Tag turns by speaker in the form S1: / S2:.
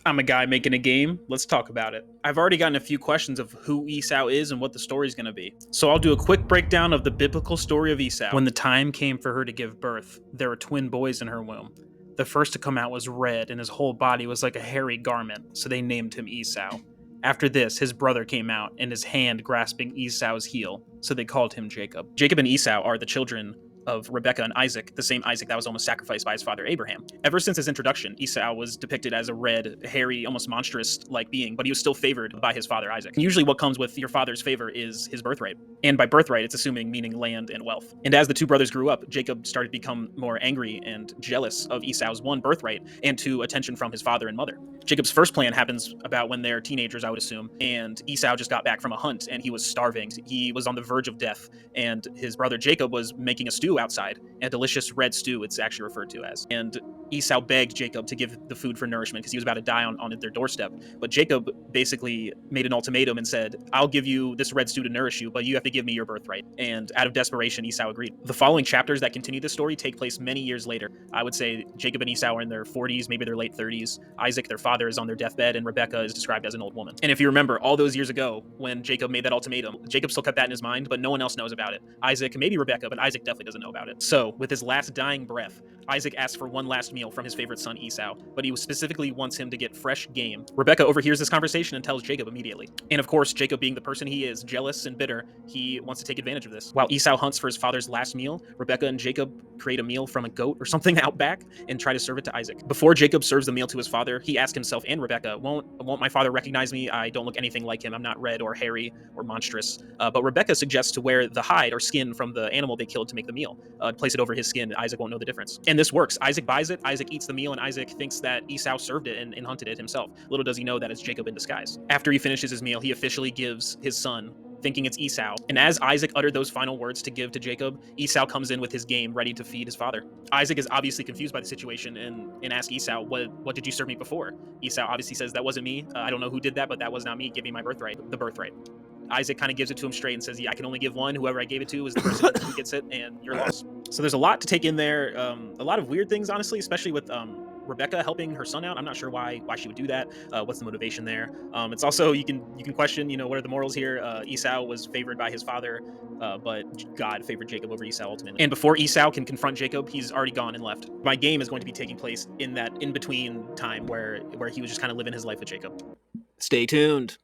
S1: I'm a guy making a game. Let's talk about it. I've already gotten a few questions of who Esau is and what the story's going to be. So I'll do a quick breakdown of the biblical story of Esau. When the time came for her to give birth, there were twin boys in her womb. The first to come out was red, and his whole body was like a hairy garment, so they named him Esau. After this, his brother came out, and his hand grasping Esau's heel, so they called him Jacob. Jacob and Esau are the children of Rebekah and Isaac, the same Isaac that was almost sacrificed by his father Abraham. Ever since his introduction, Esau was depicted as a red, hairy, almost monstrous-like being, but he was still favored by his father Isaac. And usually what comes with your father's favor is his birthright. And by birthright, it's assuming meaning land and wealth. And as the two brothers grew up, Jacob started to become more angry and jealous of Esau's one, birthright, and two, attention from his father and mother. Jacob's first plan happens about when they're teenagers, I would assume, and Esau just got back from a hunt and he was starving. He was on the verge of death, and his brother Jacob was making a stew outside, a delicious red stew it's actually referred to as. And Esau begged Jacob to give the food for nourishment because he was about to die on their doorstep. But Jacob basically made an ultimatum and said, I'll give you this red stew to nourish you, but you have to give me your birthright. And out of desperation, Esau agreed. The following chapters that continue the story take place many years later. I would say Jacob and Esau are in their 40s, maybe their late 30s. Isaac, their father, is on their deathbed, and Rebekah is described as an old woman. And if you remember, all those years ago, when Jacob made that ultimatum, Jacob still kept that in his mind, but no one else knows about it. Isaac, maybe Rebekah, but Isaac definitely doesn't know about it. So, with his last dying breath, Isaac asks for one last meal from his favorite son Esau, but he specifically wants him to get fresh game. Rebekah overhears this conversation and tells Jacob immediately. And of course, Jacob, being the person he is, jealous and bitter, he wants to take advantage of this. While Esau hunts for his father's last meal, Rebekah and Jacob create a meal from a goat or something out back and try to serve it to Isaac. Before Jacob serves the meal to his father, he asks himself and Rebekah, won't my father recognize me? I don't look anything like him. I'm not red or hairy or monstrous. But Rebekah suggests to wear the hide or skin from the animal they killed to make the meal. Place it over his skin. Isaac won't know the difference. And this works. Isaac buys it. Isaac eats the meal, and Isaac thinks that Esau served it and hunted it himself. Little does he know that it's Jacob in disguise. After he finishes his meal, he officially gives his son, thinking it's Esau. And as Isaac uttered those final words to give to Jacob, Esau comes in with his game ready to feed his father. Isaac is obviously confused by the situation and asks Esau, what did you serve me before? Esau obviously says, that wasn't me. I don't know who did that, but that was not me. Give me my birthright, the birthright. Isaac kind of gives it to him straight and says, yeah, I can only give one. Whoever I gave it to is the person who gets it, and you're lost. So there's a lot to take in there. A lot of weird things, honestly, especially with Rebekah helping her son out. I'm not sure why she would do that. What's the motivation there? It's also, you can question, what are the morals here? Esau was favored by his father, but God favored Jacob over Esau ultimately. And before Esau can confront Jacob, he's already gone and left. My game is going to be taking place in that in-between time where he was just kind of living his life with Jacob. Stay tuned.